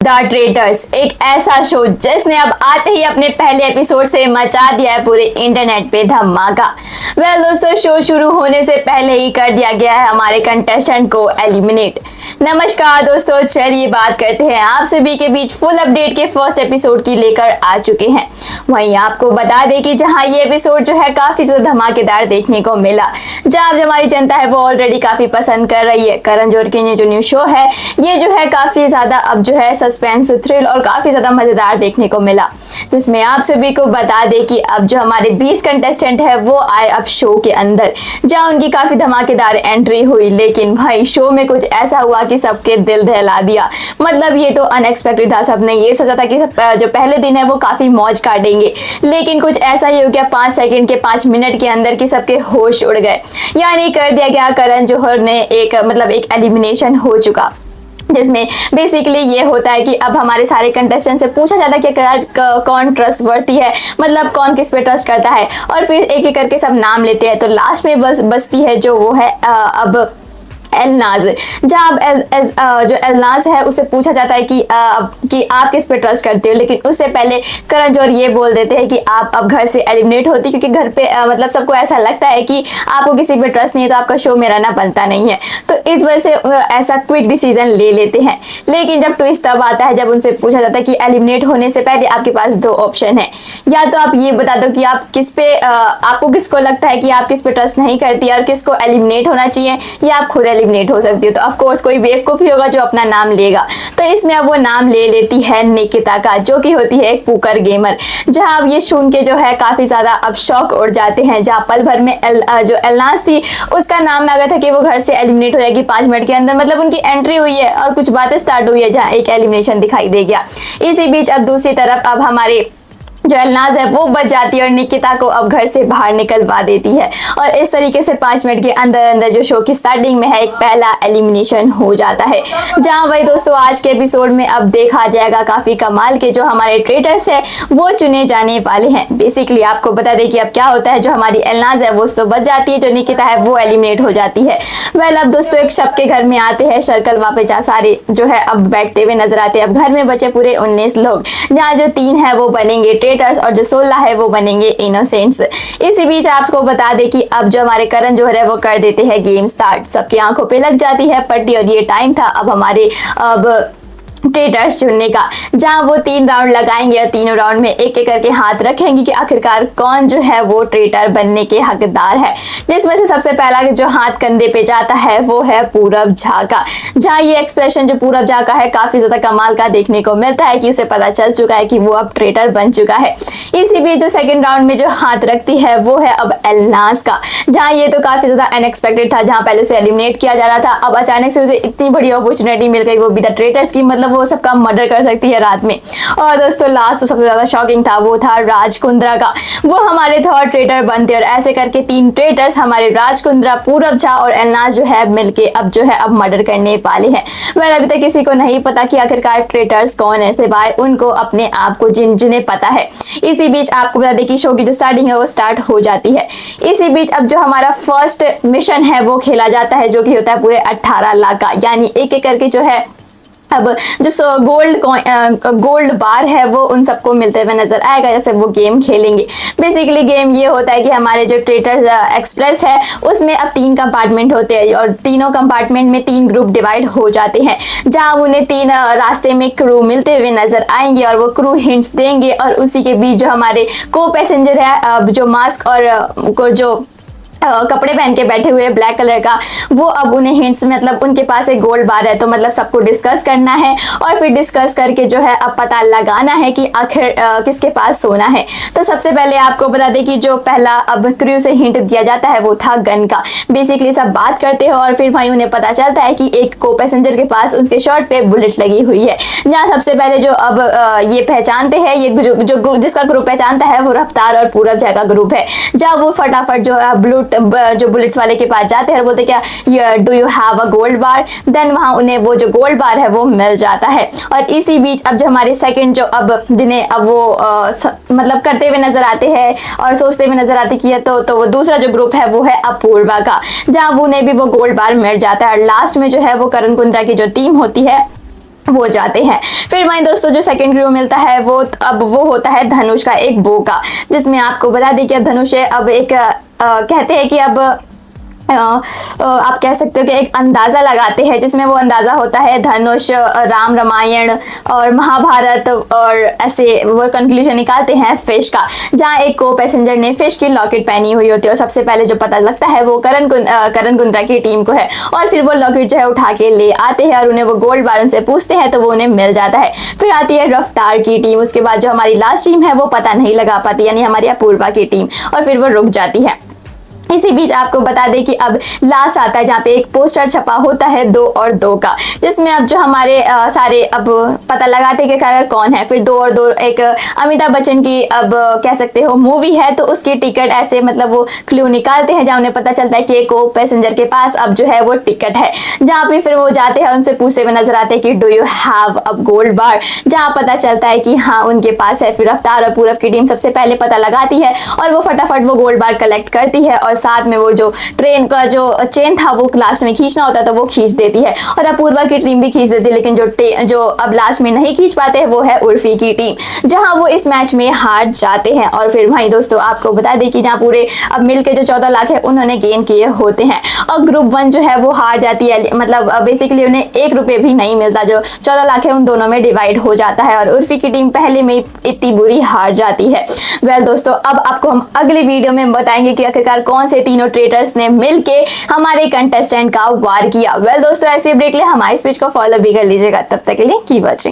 The traitors एक ऐसा show जिसने अब आते ही अपने पहले एपिसोड से मचा दिया है पूरे इंटरनेट पे धमाका। दोस्तों, शो शुरू होने से पहले ही कर दिया गया है हमारे कंटेस्टेंट को एलिमिनेट। नमस्कार दोस्तों, चलिए बात करते हैं आप सभी के बीच फुल अपडेट के फर्स्ट एपिसोड की लेकर आ चुके हैं। वहीं आपको बता दें कि जहां ये एपिसोड जो है काफी ज्यादा धमाकेदार देखने को मिला, जहां जो हमारी जनता है वो ऑलरेडी काफी पसंद कर रही है। करण जौहर की जो न्यू शो है ये जो है काफी ज्यादा अब जो है सस्पेंस, थ्रिल और काफी ज्यादा मजेदार देखने को मिला, जिसमें आप सभी को बता दें कि अब जो हमारे 20 कंटेस्टेंट है वो आए अब शो के अंदर, जहां उनकी काफी धमाकेदार एंट्री हुई। लेकिन भाई शो में कुछ ऐसा हुआ कि सबके दिल दहला दिया। मतलब ये तो अनएक्सपेक्टेड था। सबने ये सोचा था कि जो पहले दिन है वो काफी मौज काटेंगे, लेकिन कुछ ऐसा ही हो गया 5 सेकंड के 5 मिनट के अंदर कि सबके होश उड़ गए। यानी कर दिया गया करण जौहर ने एक एलिमिनेशन हो चुका, जिसमें बेसिकली ये होता है कि अब हमारे सारे कंटेस्टेंट से पूछा जाता है कि कौन ट्रस्टवर्दी है, मतलब कौन किस पे ट्रस्ट करता है, और फिर एक एक करके सब नाम लेते हैं। तो लास्ट में बसती है जो वो है अब एलनाज, जहाँ जो एलनाज है उसे पूछा जाता है कि आप किस पे ट्रस्ट करते हो। लेकिन उससे पहले करण जौहर ये बोल देते हैं कि आप अब घर से एलिमिनेट होती, क्योंकि घर पे सबको ऐसा लगता है कि आपको किसी पे ट्रस्ट नहीं है तो आपका शो में रहना बनता नहीं है। तो इस वजह से ऐसा क्विक डिसीजन ले लेते हैं। लेकिन जब ट्विस्ट तब आता है जब उनसे पूछा जाता है कि एलिमिनेट होने से पहले आपके पास 2 ऑप्शन है, या तो आप ये बता दो कि आप आपको किसको लगता है कि आप किस पे ट्रस्ट नहीं करती और किसको एलिमिनेट होना चाहिए, या आप खुद एलिमिनेट हो सकती हो। तो ऑफ कोर्स कोई बेवकूफ ही होगा जो अपना नाम लेगा। तो इसमें अब वो नाम ले लेती है निकिता का, जो कि होती है एक पुकर गेमर। जहां अब ये सुन के जो है काफी ज्यादा अब शॉक उड़ जाते हैं, जहां पल भर में जो एलनाज थी उसका नाम आ गया था कि वो घर से एलिमिनेट हो जाएगी 5 मिनट के अंदर। मतलब उनकी एंट्री हुई है और कुछ बातें स्टार्ट हुई है, जहां एक एलिमिनेशन दिखाई दे गया। इसी बीच अब दूसरी तरफ अब हमारे जो एलनाज है वो बच जाती है और निकिता को अब घर से बाहर निकलवा देती है। और इस तरीके से 5 मिनट के अंदर अंदर जो शो की स्टार्टिंग में है एक पहला एलिमिनेशन हो जाता है। जहां वही दोस्तों आज के एपिसोड में अब देखा जाएगा काफी कमाल के जो हमारे ट्रेटर्स है वो चुने जाने वाले हैं। बेसिकली आपको बता दें कि अब क्या होता है, जो हमारी एलनाज है वो तो बच जाती है, जो निकिता है वो एलिमिनेट हो जाती है। अब दोस्तों एक शब के घर में आते हैं सर्कल, वहां पे जहाँ सारे जो है अब बैठते हुए नजर आते हैं। अब घर में बचे पूरे 19 लोग, जहाँ जो 3 है वो बनेंगे ट्रेटर्स और जो 16 है वो बनेंगे इनोसेंट्स। इसी बीच आपको बता दें कि अब जो हमारे करण जौहर है वो कर देते हैं गेम स्टार्ट। सबकी आंखों पे लग जाती है पट्टी और ये टाइम था अब हमारे ट्रेटर्स चुनने का, जहां वो 3 राउंड लगाएंगे और तीनों राउंड में एक एक करके हाथ रखेंगे कि आखिरकार कौन जो है वो ट्रेटर बनने के हकदार है। जिसमें से सबसे पहला जो हाथ कंधे पे जाता है वो है पूरब झा का, जहां ये एक्सप्रेशन जो पूरब झा का है काफी ज्यादा कमाल का देखने को मिलता है कि उसे पता चल चुका है कि वो अब ट्रेटर बन चुका है। इसी बीच जो सेकेंड राउंड में जो हाथ रखती है वो है अब एलनाज का, जहाँ ये तो काफी ज्यादा अनएक्सपेक्टेड था, जहाँ पहले उसे एलिमिनेट किया जा रहा था, अब अचानक से उसे इतनी बड़ी अपॉर्चुनिटी मिल गई, वो भी द ट्रेटर्स की, मतलब वो सबका मर्डर कर सकती है रात में। और दोस्तों लास्ट तो सबसे ज्यादा शॉकिंग था, वो था राज कुंद्रा का। वो हमारे थर्ड ट्रेटर बनते और ऐसे करके 3 ट्रेटर्स हमारे राज कुंद्रा, पूरब झा और एलनाज जो है मिलके अब जो है अब मर्डर करने वाले हैं। अभी तक किसी को नहीं पता कि आखिरकार ट्रेटर्स कौन है, सिवाय उनको अपने आप को जिन्हें पता है। इसी बीच आपको बता दें कि शो की जो स्टार्टिंग है वो स्टार्ट हो जाती है। इसी बीच अब जो हमारा फर्स्ट मिशन है वो खेला जाता है, जो कि होता है पूरे 18 लाख का। यानी एक एक करके जो है अब जो गोल्ड बार है वो उन सबको मिलते हुए नजर आएगा जैसे वो गेम खेलेंगे। बेसिकली गेम ये होता है कि हमारे जो ट्रेटर्स एक्सप्रेस है उसमें अब 3 कंपार्टमेंट होते हैं और तीनों कंपार्टमेंट में 3 ग्रुप डिवाइड हो जाते हैं, जहां उन्हें 3 रास्ते में क्रू मिलते हुए नजर आएंगे और वो क्रू हिंट्स देंगे। और उसी के बीच जो हमारे को पैसेंजर है जो मास्क और जो कपड़े पहन के बैठे हुए ब्लैक कलर का, वो अब उन्हें हिंट्स, मतलब उनके पास एक गोल्ड बार है, तो मतलब सबको डिस्कस करना है और फिर डिस्कस करके जो है अब पता लगाना है कि आखिर किसके पास सोना है। तो सबसे पहले आपको बता दें कि जो पहला अब क्रू से हिंट दिया जाता है वो था गन का। बेसिकली सब बात करते हो और फिर भाई उन्हें पता चलता है कि एक को पैसेंजर के पास उसके शर्ट पे बुलेट लगी हुई है। जहाँ सबसे पहले जो अब ये पहचानते हैं, ये जिसका ग्रुप पहचानता है वो रफ्तार और पूरब झा का ग्रुप है। जहाँ वो फटाफट जो जो बुलेट्स वाले के पास जाते हैं और बोलते क्या do you have a gold bar, then वहां उन्हें वो जो गोल्ड बार है वो मिल जाता है। और इसी बीच अब जो हमारे सेकंड जो अब जिन्हें अब वो मतलब करते हुए नजर आते हैं और सोचते हुए नजर आते कि तो वो दूसरा जो ग्रुप है वो है अपूर्वा का, जहां उन्हें भी वो गोल्ड बार मिल जाता है। और लास्ट में जो है वो करण कुंद्रा की जो टीम होती है वो जाते हैं। फिर वहीं दोस्तों जो सेकंड क्रू मिलता है वो होता है धनुष का एक बो का, जिसमें आपको बता दें कि अब धनुष है अब एक कहते हैं कि अब आप कह सकते हो कि एक अंदाजा लगाते हैं, जिसमें वो अंदाजा होता है धनुष राम रामायण और महाभारत और ऐसे वो कंक्लूजन निकालते हैं फिश का, जहाँ एक को पैसेंजर ने फिश की लॉकेट पहनी हुई होती है और सबसे पहले जो पता लगता है वो करण कुंद्रा की टीम को है, और फिर वो लॉकेट जो है उठा के ले आते हैं और उन्हें वो गोल्ड बार उनसे पूछते हैं तो वो उन्हें मिल जाता है। फिर आती है रफ्तार की टीम, उसके बाद जो हमारी लास्ट टीम है वो पता नहीं लगा पाती, यानी हमारी अपूर्वा की टीम, और फिर वो रुक जाती है। इसी बीच आपको बता दें कि अब लास्ट आता है जहाँ पे एक पोस्टर छपा होता है 2 और 2 का, जिसमें अब जो हमारे सारे अब पता लगाते कि कलर कौन है। फिर 2 और 2 एक अमिताभ बच्चन की अब कह सकते हो मूवी है, तो उसकी टिकट ऐसे मतलब वो क्लू निकालते हैं जहाँ उन्हें पता चलता है कि एक पैसेंजर के पास अब जो है वो टिकट है, जहाँ पे फिर वो जाते हैं उनसे पूछते हुए नजर आते हैं कि डू यू हैव अब गोल्ड बार, जहाँ पता चलता है कि हाँ उनके पास है। फिर रफ्तार और पूरब की टीम सबसे पहले पता लगाती है और वो फटाफट वो गोल्ड बार कलेक्ट करती है, और साथ में वो जो ट्रेन का जो चेन था वो लास्ट में खींचना होता है तो वो खींच देती है, और अपूर्वा की टीम भी खींच देती है। लेकिन जो अब लास्ट में नहीं खींच पाते हैं वो है उर्फी की टीम, जहां वो इस मैच में हार जाते हैं। और फिर वहीं दोस्तों आपको बता दें कि जहां पूरे अब मिलके जो 14 लाख है उन्होंने गेन किए होते हैं, और ग्रुप 1 जो है वो हार जाती है, मतलब बेसिकली उन्हें 1 रुपये भी नहीं मिलता, जो 14 लाख है उन दोनों में डिवाइड हो जाता है, और उर्फी की टीम पहले में इतनी बुरी हार जाती है। वेल दोस्तों, अब आपको हम अगले वीडियो में बताएंगे कि आखिरकार कौन से तीनों ट्रेटर्स ने मिलके हमारे कंटेस्टेंट का वार किया। वेल दोस्तों, ऐसे ब्रेक ले हमारे स्पीच को फॉलो भी कर लीजिएगा। तब तक के लिए कीप वॉचिंग।